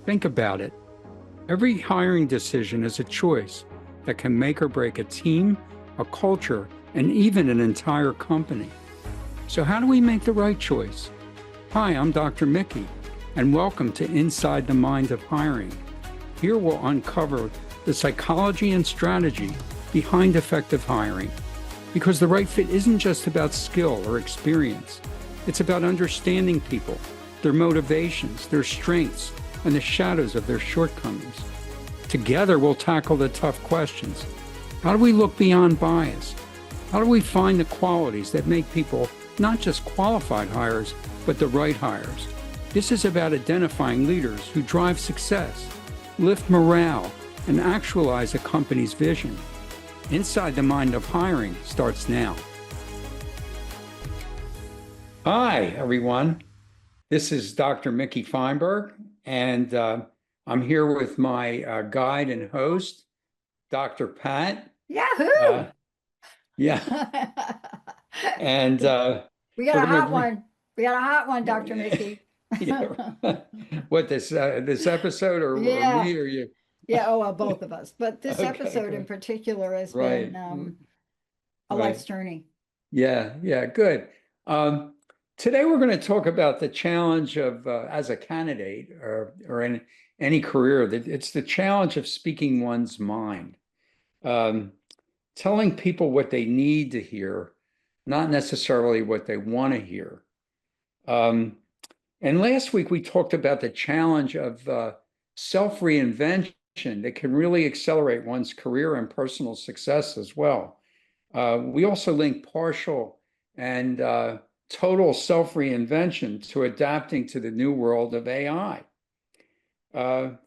Think about it. Every hiring decision is a choice that can make or break a team, a culture, and even an entire company. So how do we make the right choice? Hi, I'm Dr. Mickey, and welcome to Inside the Mind of Hiring. Here we'll uncover the psychology and strategy behind effective hiring. Because the right fit isn't just about skill or experience. It's about understanding people, their motivations, their strengths, and the shadows of their shortcomings. Together, we'll tackle the tough questions. How do we look beyond bias? How do we find the qualities that make people not just qualified hires, but the right hires? This is about identifying leaders who drive success, lift morale, and actualize a company's vision. Inside the Mind of Hiring starts now. Hi, everyone. This is Dr. Mickey Fineberg, and I'm here with my guide and host, Dr. Pat. Yahoo! Yeah. And we got a hot one. We got a hot one, Dr. Mickey. Yeah. What, this episode or me or you? Yeah, oh, well, both of us. But this Okay, episode good. in particular has Right. been a Right. life's journey. Yeah, good. Today we're going to talk about the challenge of, as a candidate or in any career, that it's the challenge of speaking one's mind, telling people what they need to hear, not necessarily what they want to hear. And last week we talked about the challenge of self-reinvention that can really accelerate one's career and personal success as well. We also link partial and total self-reinvention to adapting to the new world of AI.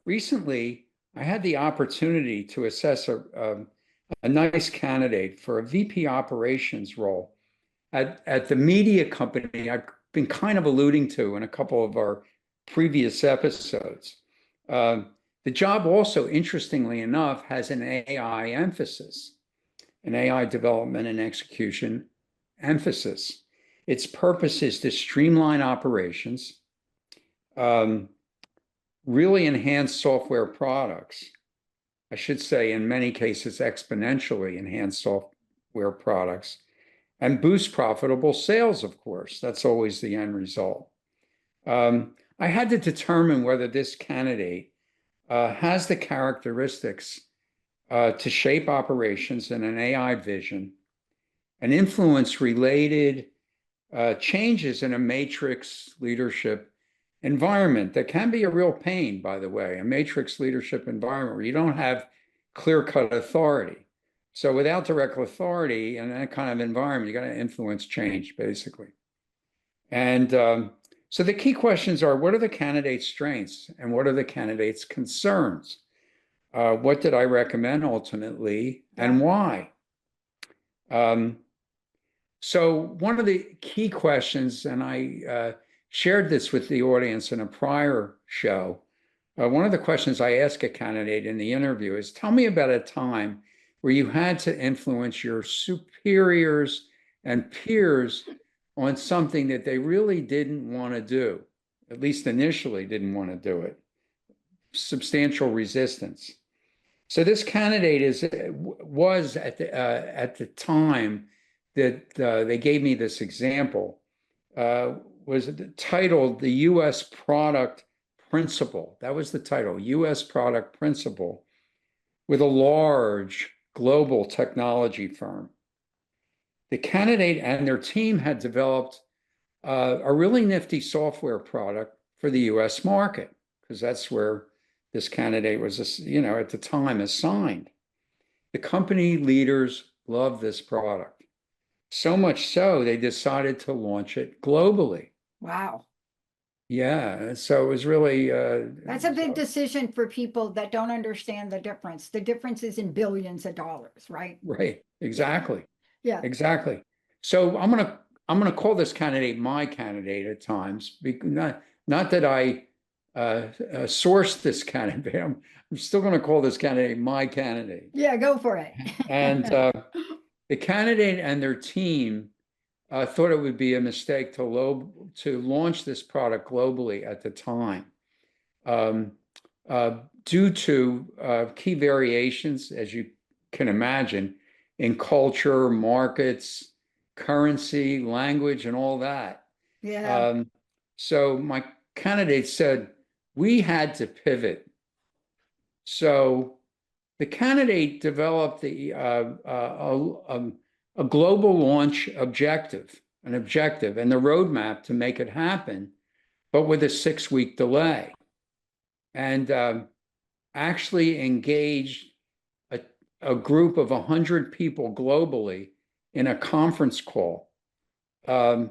Recently, I had the opportunity to assess a nice candidate for a VP operations role at the media company I've been kind of alluding to in a couple of our previous episodes. The job also, interestingly enough, has an AI emphasis, an AI development and execution emphasis. Its purpose is to streamline operations, really enhance software products. I should say, in many cases, exponentially enhance software products, and boost profitable sales, of course. That's always the end result. I had to determine whether this candidate has the characteristics to shape operations in an AI vision and influence related changes in a matrix leadership environment that can be a real pain, by the way, a matrix leadership environment where you don't have clear-cut authority. So without direct authority in that kind of environment, you got to influence change, basically. And so the key questions are, what are the candidate's strengths and what are the candidate's concerns? What did I recommend ultimately and why? So one of the key questions, and I shared this with the audience in a prior show, one of the questions I ask a candidate in the interview is, tell me about a time where you had to influence your superiors and peers on something that they really didn't want to do, at least initially didn't want to do it. Substantial resistance. So this candidate was at the time that they gave me this example, was titled the U.S. Product Principal. That was the title, U.S. Product Principal, with a large global technology firm. The candidate and their team had developed a really nifty software product for the US market, because that's where this candidate was, at the time assigned. The company leaders loved this product. So much so, they decided to launch it globally. Wow. Yeah, so it was really... That's a big decision for people that don't understand the difference. The difference is in billions of dollars, right? Right, exactly. Yeah. Exactly. So I'm gonna call this candidate my candidate at times, because not that I sourced this candidate. I'm still going to call this candidate my candidate. Yeah, go for it. And the candidate and their team thought it would be a mistake to launch this product globally at the time. due to key variations, as you can imagine, in culture, markets, currency, language, and all that. Yeah. So my candidate said we had to pivot. So the candidate developed a global launch objective, an objective, and the roadmap to make it happen, but with a 6-week delay. And actually engaged a group of 100 people globally in a conference call, and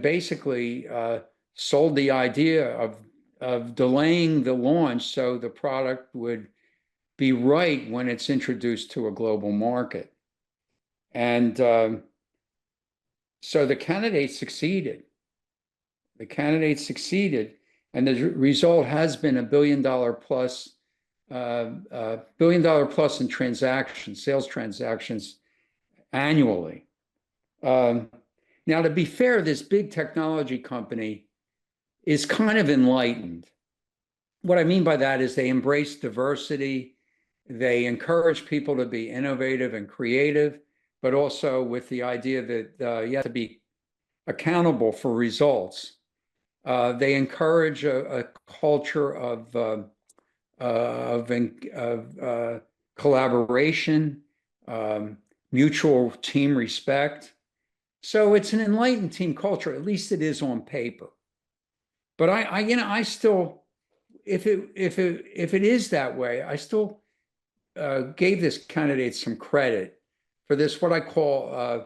basically sold the idea of delaying the launch so the product would be right when it's introduced to a global market. And so the candidate succeeded. The candidate succeeded, and the result has been $1 billion plus, $1 billion plus in transactions, sales transactions annually. Now, to be fair, this big technology company is kind of enlightened. What I mean by that is they embrace diversity. They encourage people to be innovative and creative, but also with the idea that you have to be accountable for results. They encourage a culture of collaboration, mutual team respect. So it's an enlightened team culture, at least it is on paper. But I still, if it is that way, I still gave this candidate some credit for this, what I call a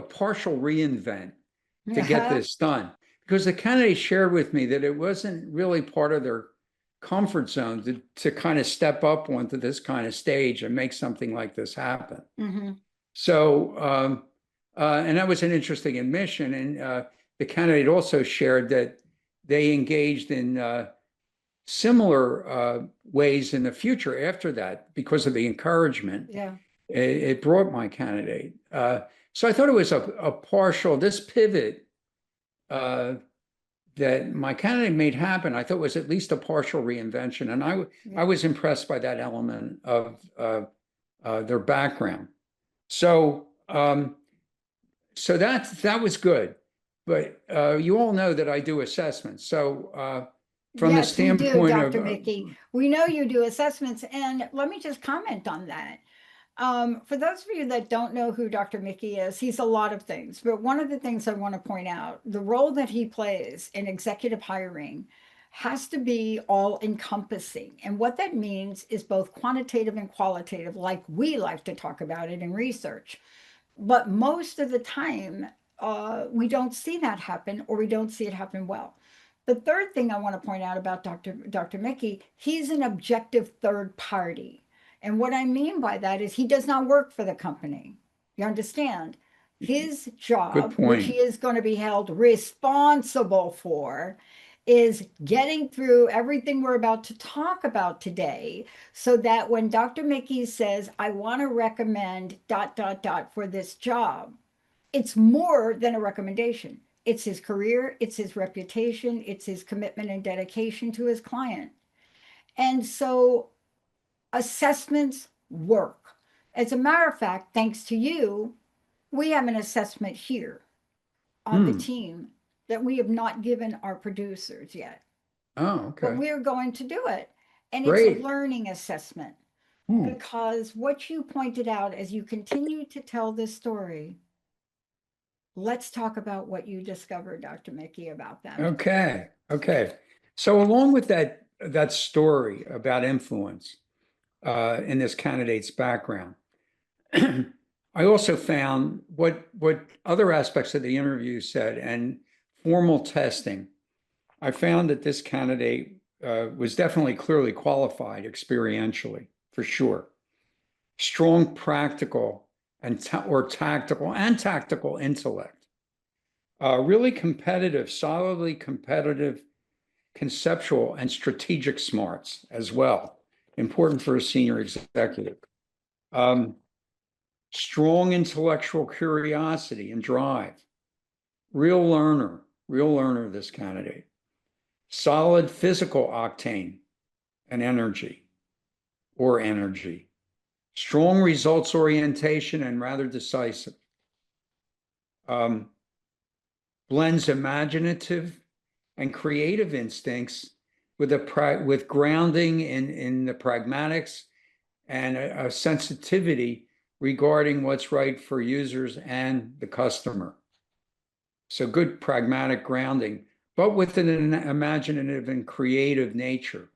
partial reinvent to get this done. Because the candidate shared with me that it wasn't really part of their comfort zone to kind of step up onto this kind of stage and make something like this happen. Mm-hmm. So, and that was an interesting admission. And the candidate also shared that they engaged in similar ways in the future after that because of the encouragement. Yeah. It brought my candidate. So I thought it was this pivot that my candidate made happen, I thought was at least a partial reinvention. And I was impressed by that element of their background. So that was good. But you all know that I do assessments. So from the standpoint we do, Dr. of Mickey. We know you do assessments, and let me just comment on that. For those of you that don't know who Dr. Mickey is, he's a lot of things, but one of the things I want to point out, the role that he plays in executive hiring has to be all encompassing. And what that means is both quantitative and qualitative, like we like to talk about it in research. But most of the time, we don't see that happen, or we don't see it happen well. The third thing I want to point out about Dr. Mickey, he's an objective third party. And what I mean by that is he does not work for the company. You understand? His job, which he is going to be held responsible for, is getting through everything we're about to talk about today, so that when Dr. Mickey says, I want to recommend ... for this job, it's more than a recommendation. It's his career, it's his reputation, it's his commitment and dedication to his client. And so assessments work. As a matter of fact, thanks to you, we have an assessment here on the team that we have not given our producers yet. Oh, okay. But we're going to do it. And Great. It's a learning assessment. Because what you pointed out as you continue to tell this story, let's talk about what you discovered, Dr. Mickey, about that. Okay. So along with that story about influence in this candidate's background, I also found what other aspects of the interview said and formal testing. I found that this candidate was definitely clearly qualified experientially, for sure. Strong practical and tactical intellect. Really competitive, solidly competitive, conceptual and strategic smarts as well. Important for a senior executive. Strong intellectual curiosity and drive. Real learner, this candidate. solid physical octane and energy or energy, strong results orientation and rather decisive, blends imaginative and creative instincts with grounding in the pragmatics and a sensitivity regarding what's right for users and the customer. So good pragmatic grounding, but with an imaginative and creative nature.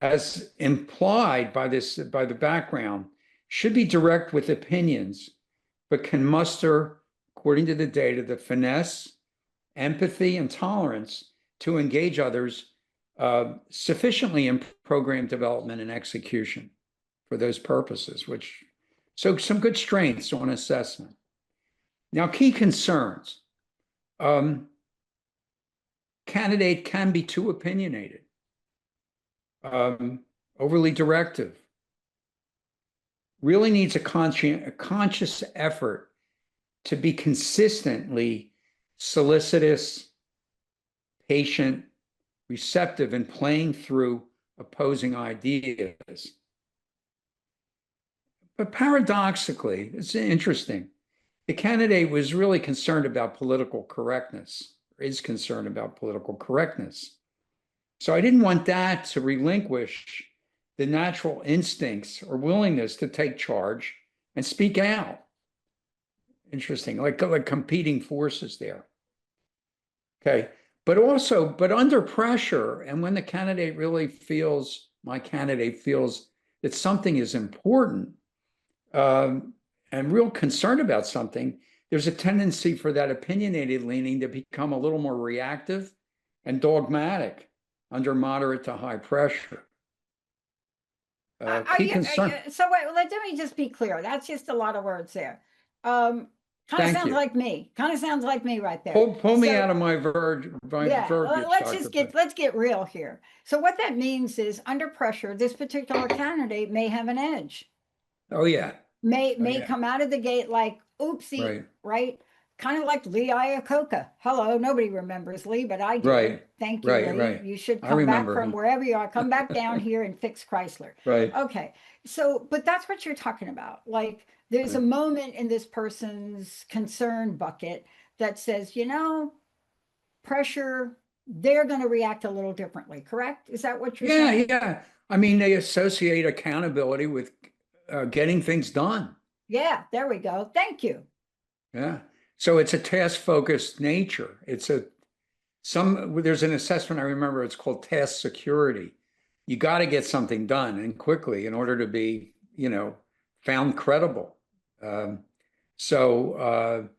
As implied by the background, should be direct with opinions, but can muster, according to the data, the finesse, empathy, and tolerance to engage others sufficiently in program development and execution for those purposes, so some good strengths on assessment. Now, key concerns. Candidate can be too opinionated, overly directive, really needs a conscious effort to be consistently solicitous, patient, receptive, and playing through opposing ideas. But paradoxically, it's interesting. The candidate was really concerned about political correctness, or is concerned about political correctness. So I didn't want that to relinquish the natural instincts or willingness to take charge and speak out. Interesting, like competing forces there. Okay, but under pressure, and when the candidate really feels, my candidate feels that something is important and real concerned about something, there's a tendency for that opinionated leaning to become a little more reactive and dogmatic under moderate to high pressure. Key concern. So wait, let me just be clear. That's just a lot of words there. Kind of sounds like me. Kind of sounds like me right there. Pull me out of my verbiage. Let's get real here. So what that means is, under pressure, this particular candidate may have an edge. Oh yeah. May come out of the gate like, oopsie, right? Kind of like Lee Iacocca. Hello, nobody remembers Lee, but I do. Right. Thank you, Lee. Right. You should come back from wherever you are. Come back down here and fix Chrysler. Right. Okay. So, but that's what you're talking about. Like, there's a moment in this person's concern bucket that says, pressure, they're going to react a little differently, correct? Is that what you're saying? Yeah. I mean, they associate accountability with getting things done. Yeah, there we go. Thank you. Yeah. So it's a task-focused nature. There's an assessment I remember, it's called task security. You got to get something done and quickly in order to be, found credible. So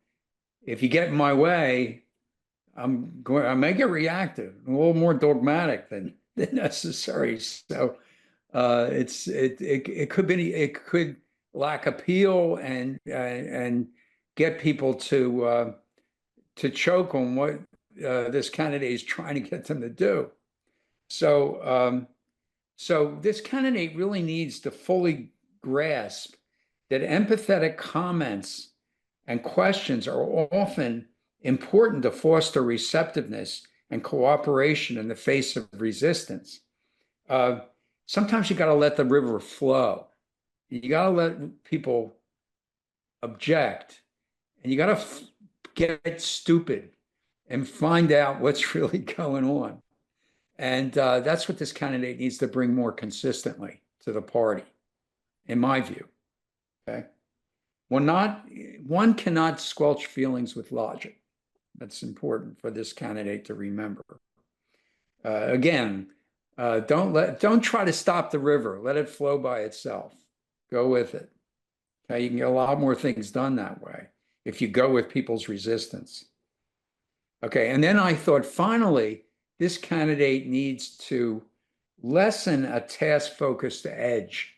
if you get in my way, I may get reactive, a little more dogmatic than necessary. So it could lack appeal and get people to choke on what this candidate is trying to get them to do. So this candidate really needs to fully grasp that empathetic comments and questions are often important to foster receptiveness and cooperation in the face of resistance. Sometimes you got to let the river flow. You got to let people object, and you got to get stupid and find out what's really going on. And that's what this candidate needs to bring more consistently to the party, in my view. Okay. One cannot squelch feelings with logic. That's important for this candidate to remember. Again, don't try to stop the river. Let it flow by itself. Go with it. Okay, you can get a lot more things done that way if you go with people's resistance. Okay, and then I thought, finally, this candidate needs to lessen a task-focused edge,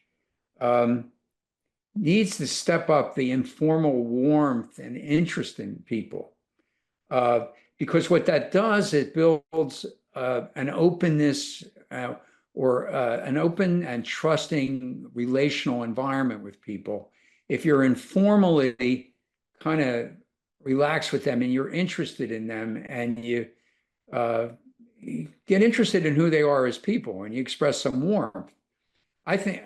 needs to step up the informal warmth and interest in people. Because what that does, it builds an openness or an open and trusting relational environment with people. If you're informally kind of relaxed with them and you're interested in them and you uh, get interested in who they are as people, and you express some warmth. I think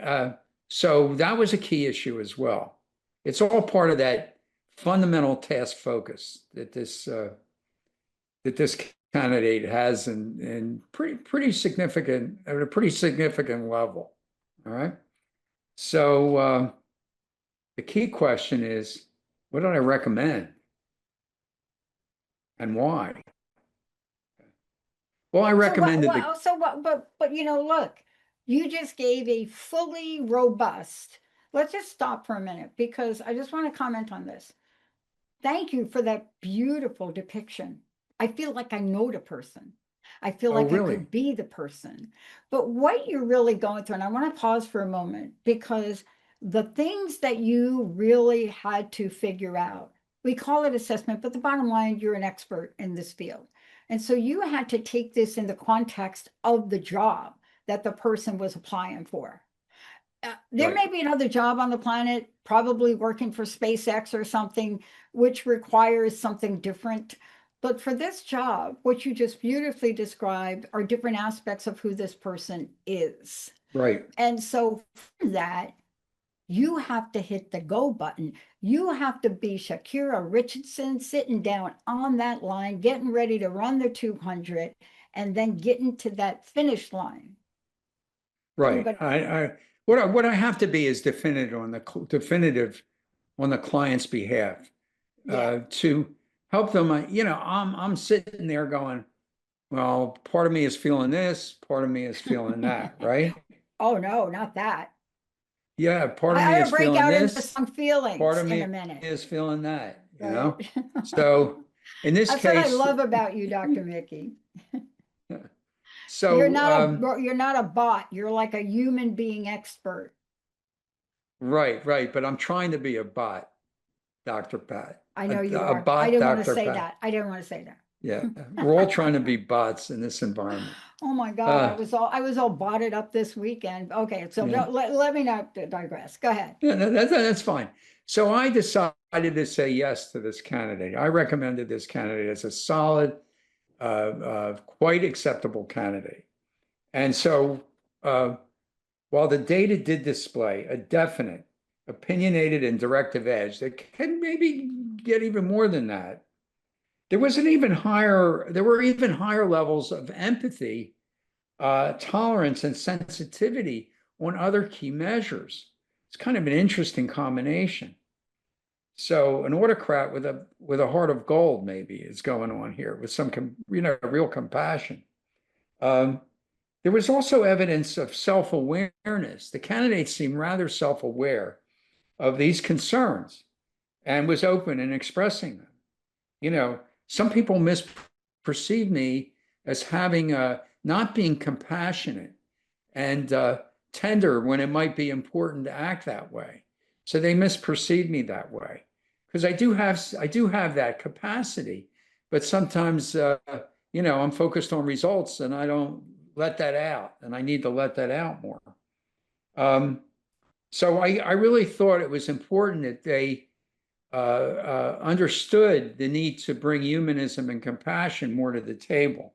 so. That was a key issue as well. It's all part of that fundamental task focus that this candidate has, and pretty significant at a pretty significant level. All right. So the key question is, what did I recommend, and why? Well, I recommended the. But look, you just gave a fully robust. Let's just stop for a minute because I just want to comment on this. Thank you for that beautiful depiction. I feel like I know the person. I feel Oh, like I really? could be the person. But what you're really going through, and I want to pause for a moment because the things that you really had to figure out, we call it assessment, but the bottom line, you're an expert in this field. And so you had to take this in the context of the job that the person was applying for. There Right. may be another job on the planet, probably working for SpaceX or something, which requires something different. But for this job, what you just beautifully described are different aspects of who this person is. Right. And so for that, you have to hit the go button. You have to be Shakira Richardson sitting down on that line, getting ready to run the 200 and then getting to that finish line. Right. Anybody? What I have to be is definitive on the client's behalf, Yeah. to help them. I'm sitting there going, well, part of me is feeling this, part of me is feeling that, right? Oh, no, not that. Yeah, part of me I is break feeling out into this, some part feelings of in a me minute, is feeling that, right? So in this That's what I case, love about you, Dr. Mickey. so You're not a bot. You're like a human being expert. right, but I'm trying to be a bot, Dr. Pat, I know you a are. I bot, didn't want to Dr. say Pat. that. I didn't want to say Yeah, we're all that. trying to be bots in this environment. Oh my God, Uh, I was all botted up this weekend. Okay, so yeah, let me not digress. Go ahead. yeah, that's fine. So I decided to say yes to this candidate. I recommended this candidate as a solid, quite acceptable candidate. And so, while the data did display a definite, opinionated, and directive edge that can maybe get even more than that, there were even higher levels of empathy, tolerance, and sensitivity on other key measures. It's kind of an interesting combination. So an autocrat with a heart of gold maybe is going on here with some real compassion. Um, there was also evidence of self-awareness. The candidate seemed rather self-aware of these concerns and was open in expressing them. Some people misperceive me as having not being compassionate and tender when it might be important to act that way. So they misperceive me that way because I do have that capacity, but sometimes I'm focused on results and I don't let that out, and I need to let that out more. So I really thought it was important that they understood the need to bring humanism and compassion more to the table,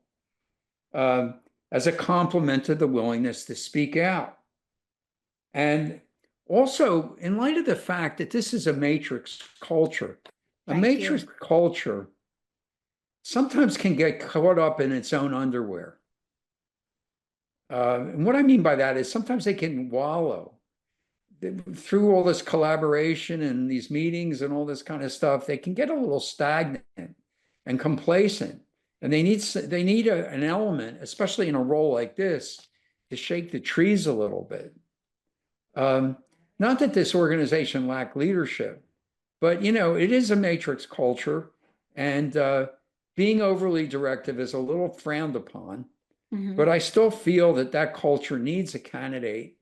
um, as a complement to the willingness to speak out. And also, in light of the fact that this is a matrix culture, a Thank you. matrix culture sometimes can get caught up in its own underwear. And what I mean by that is sometimes they can wallow through all this collaboration and these meetings and all this kind of stuff. They can get a little stagnant and complacent, and they need an element, especially in a role like this, to shake the trees a little bit. Not that this organization lacked leadership, but it is a matrix culture, and being overly directive is a little frowned upon. Mhm. But I still feel that culture needs a candidate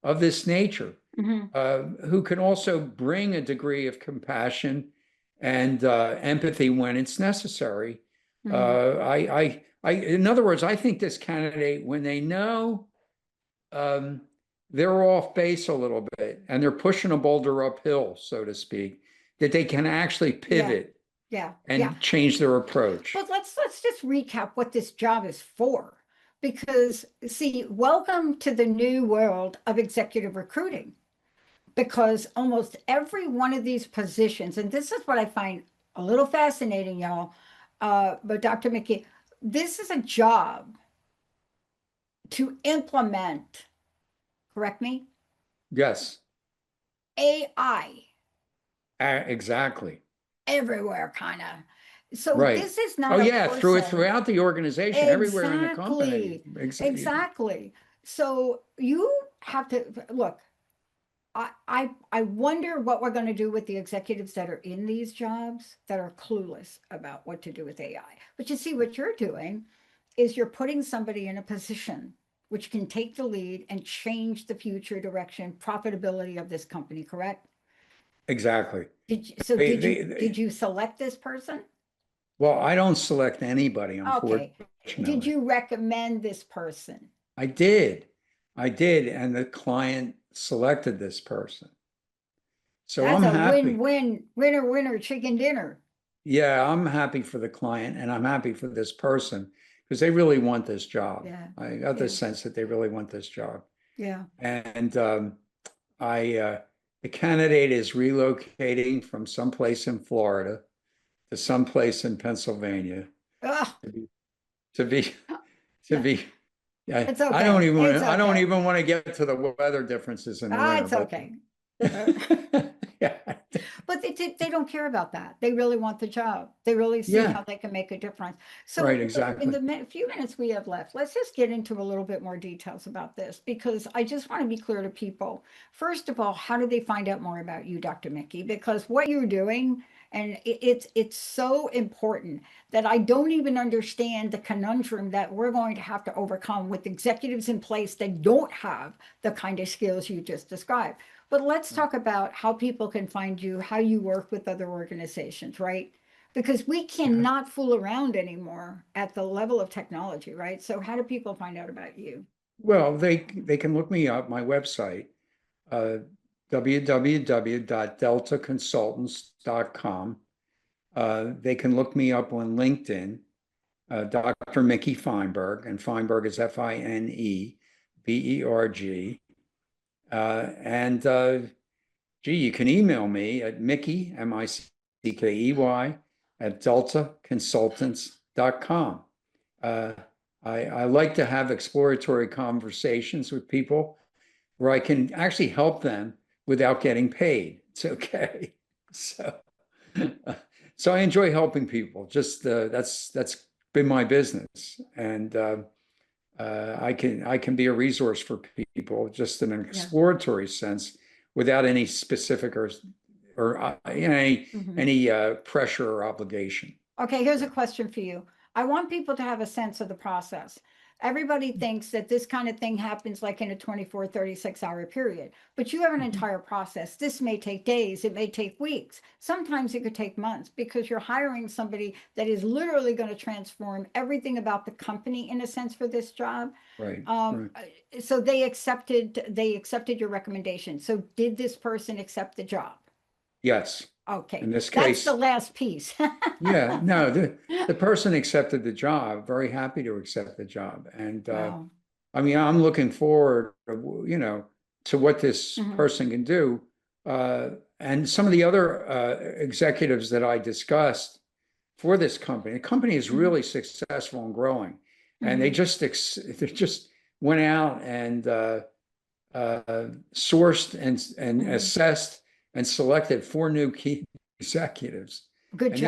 of this nature, Mhm. who can also bring a degree of compassion and empathy when it's necessary. Mhm. In other words, I think this candidate, when they know um, they're off base a little bit and they're pushing a boulder uphill, so to speak, that they can actually Yeah. pivot Yeah. Yeah. and change their approach. But let's just recap what this job is for. Because see, welcome to the new world of executive recruiting. Because almost every one of these positions, and this is what I find a little fascinating, y'all. But Dr. Mickey, this is a job to implement, correct me, Yes, AI exactly. everywhere, kind of. So Right. this is Oh not a yeah, person. throughout the organization, everywhere in the company. Exactly. Exactly. So you have to look. I wonder what we're going to do with the executives that are in these jobs that are clueless about what to do with AI. But you see, what you're doing is you're putting somebody in a position which can take the lead and change the future direction, profitability of this company, correct? Exactly. Did you, so They, did they, you they, did you select this person? well, I don't select anybody, Okay. Did unfortunately. you recommend this person? I did. I did, and the client selected this person. So That's I'm a happy. win-win, winner, winner, chicken dinner. Yeah, I'm happy for the client and I'm happy for this person because they really want this job. Yeah. I got the Yeah. sense that they really want this job. Yeah. And I, the candidate is relocating from someplace in Florida to someplace in Pennsylvania Ugh, to be, to be, to no, be. Yeah, it's okay. It's I don't okay. even want to get to the weather differences in the Ah, winter, it's but okay. Uh, yeah, but they don't care about that. They really want the job. They really see yeah, how they can make a difference. right, So in exactly. the few minutes we have left, let's just get into a little bit more details about this because I just want to be clear to people. First of all, how do they find out more about you, Dr. Mickey? Because what you're doing, and it's so important that I don't even understand the conundrum that we're going to have to overcome with executives in place that don't have the kind of skills you just described. But let's talk about how people can find you, how you work with other organizations, right? Because we Yeah. cannot fool around anymore at the level of technology, right? So how do people find out about you? Well, they can look me up, my website, uh, www.deltaconsultants.com. They can look me up on LinkedIn, Dr. Mickey Fineberg, and Fineberg is Fineberg. And gee, you can email me at Mickey, Mickey, at deltaconsultants.com. Uh, I like to have exploratory conversations with people where I can actually help them without getting paid. It's okay. So, so I enjoy helping people. Just that's been my business, and I can be a resource for people just in an Yeah. exploratory sense, without any specific or Mhm. any pressure or obligation. Okay, here's a question for you. I want people to have a sense of the process. Everybody thinks that this kind of thing happens like in a 24, 36-hour period, but you have an Mhm. entire process. This may take days, it may take weeks. Sometimes it could take months because you're hiring somebody that is literally going to transform everything about the company in a sense for this job. Right, Um, right. so they accepted your recommendation. So did this person accept the job? Yes. Okay, In this that's the case, last piece. yeah, no, the person accepted the job, very happy to accept the job. And Wow. I mean, I'm looking forward, to what this Mhm. person can do. And some of the other executives that I discussed for this company, the company is Mhm. really successful and growing. And Mhm. they just went out and sourced and Mhm. assessed and selected four new key executives. Good job. And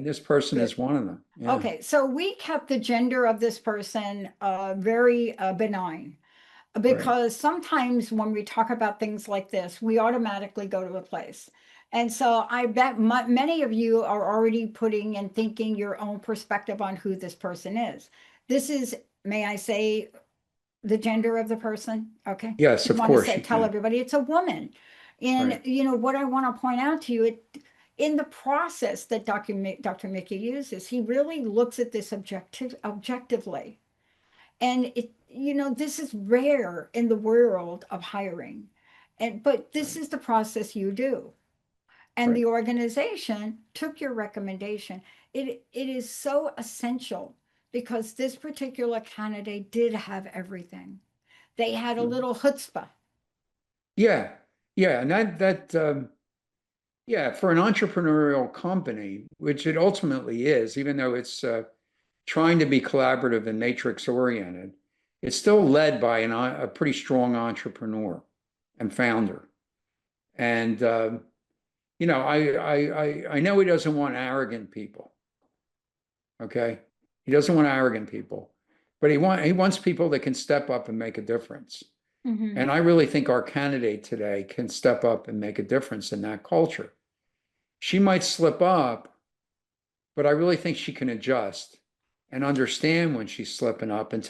this person Good. is one of them. Yeah, Okay, so we kept the gender of this person very benign right. because sometimes when we talk about things like this, we automatically go to a place. And so I bet many of you are already putting and thinking your own perspective on who this person is. This is, may I say, the gender of the person? Okay. Yes, You of want to course say, you tell can. everybody it's a woman. And, Right. what I want to point out to you, in the process that Dr. Mickey uses, he really looks at this objectively. And this is rare in the world of hiring. But this Right. is the process you do. and Right. the organization took your recommendation. It is so essential because this particular candidate did have everything. They had a little chutzpah. Yeah, yeah, and yeah, for an entrepreneurial company, which it ultimately is, even though it's trying to be collaborative and matrix oriented, it's still led by a pretty strong entrepreneur and founder. And I know he doesn't want arrogant people. Okay, he doesn't want arrogant people, but he wants people that can step up and make a difference. Mhm. And I really think our candidate today can step up and make a difference in that culture. She might slip up, but I really think she can adjust and understand when she's slipping up and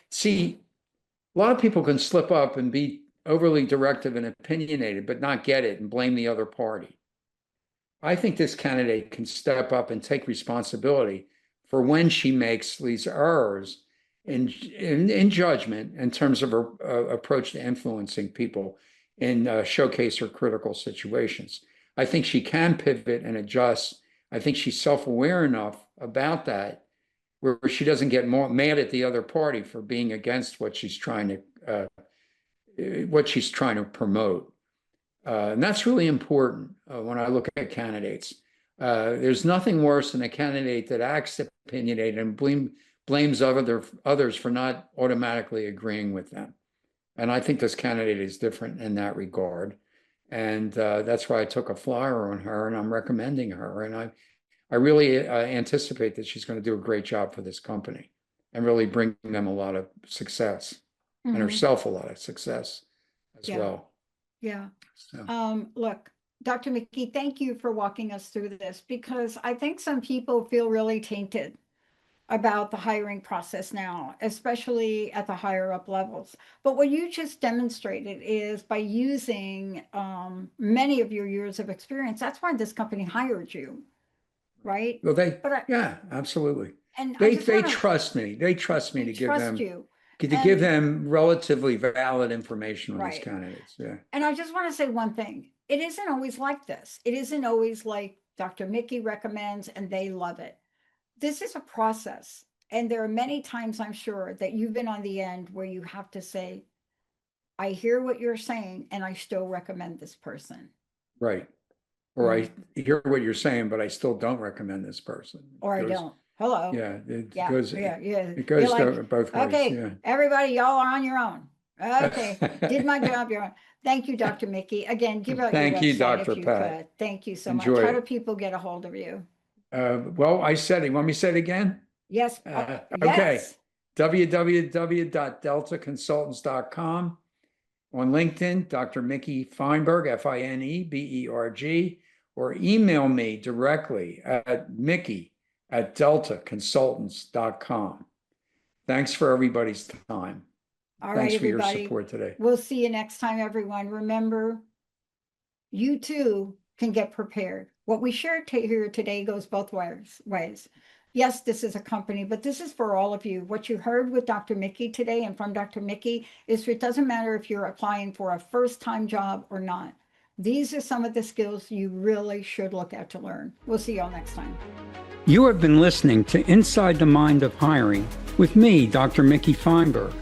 see, a lot of people can slip up and be overly directive and opinionated, but not get it and blame the other party. I think this candidate can step up and take responsibility for when she makes these errors in judgment in terms of her approach to influencing people in showcase or critical situations. I think she can pivot and adjust. I think she's self-aware enough about that where she doesn't get more mad at the other party for being against what she's trying to promote. And that's really important when I look at candidates. There's nothing worse than a candidate that acts opinionated and blames others for not automatically agreeing with them. And I think this candidate is different in that regard. And that's why I took a flyer on her and I'm recommending her. And I really anticipate that she's going to do a great job for this company and really bring them a lot of success and herself a lot of success as well. Yeah. So. Look, Dr. McKee, thank you for walking us through this because I think some people feel really tainted about the hiring process now, especially at the higher up levels. But what you just demonstrated is by using many of your years of experience, that's why this company hired you, right? Well, yeah, absolutely. And they trust me. They trust me to give them relatively valid information on these candidates. Yeah. And I just want to say one thing. It isn't always like this. It isn't always like Dr. Mickey recommends and they love it. This is a process. And there are many times I'm sure that you've been on the end where you have to say, I hear what you're saying and I still recommend this person. Right. Or I hear what you're saying, but I still don't recommend this person. Or I don't. Hello. Yeah. It goes both ways. Okay, everybody, y'all are on your own. Okay, did my job, you're on. Thank you, Dr. Mickey. Again, give out your website. Thank you, Dr. if you Pat. could. Thank you so Enjoy much. How it. do people get a hold of you? Well, I said it. Want me to say it again? Yes. Okay. Yes. www.deltaconsultants.com. On LinkedIn, Dr. Mickey Fineberg, Fineberg, or email me directly at mickey@deltaconsultants.com. Thanks for everybody's time. All Thanks right, for your everybody. support today. We'll see you next time, everyone. Remember, you too can get prepared. What we shared here today goes both ways. Yes, this is a company, but this is for all of you. What you heard with Dr. Mickey today and from Dr. Mickey is it doesn't matter if you're applying for a first-time job or not. These are some of the skills you really should look at to learn. We'll see y'all next time. You have been listening to Inside the Mind of Hiring with me, Dr. Mickey Fineberg.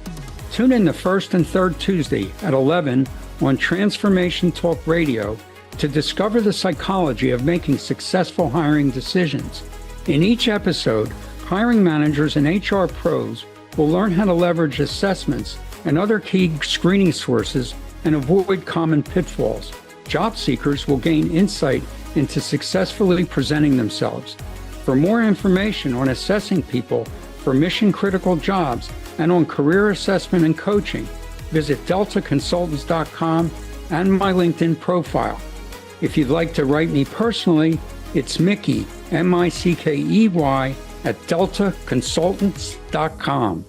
Tune in the first and third Tuesday at 11 on Transformation Talk Radio to discover the psychology of making successful hiring decisions. In each episode, hiring managers and HR pros will learn how to leverage assessments and other key screening sources and avoid common pitfalls. Job seekers will gain insight into successfully presenting themselves. For more information on assessing people for mission-critical jobs and on career assessment and coaching, visit deltaconsultants.com and my LinkedIn profile. If you'd like to write me personally, it's Mickey, Mickey, @deltaconsultants.com.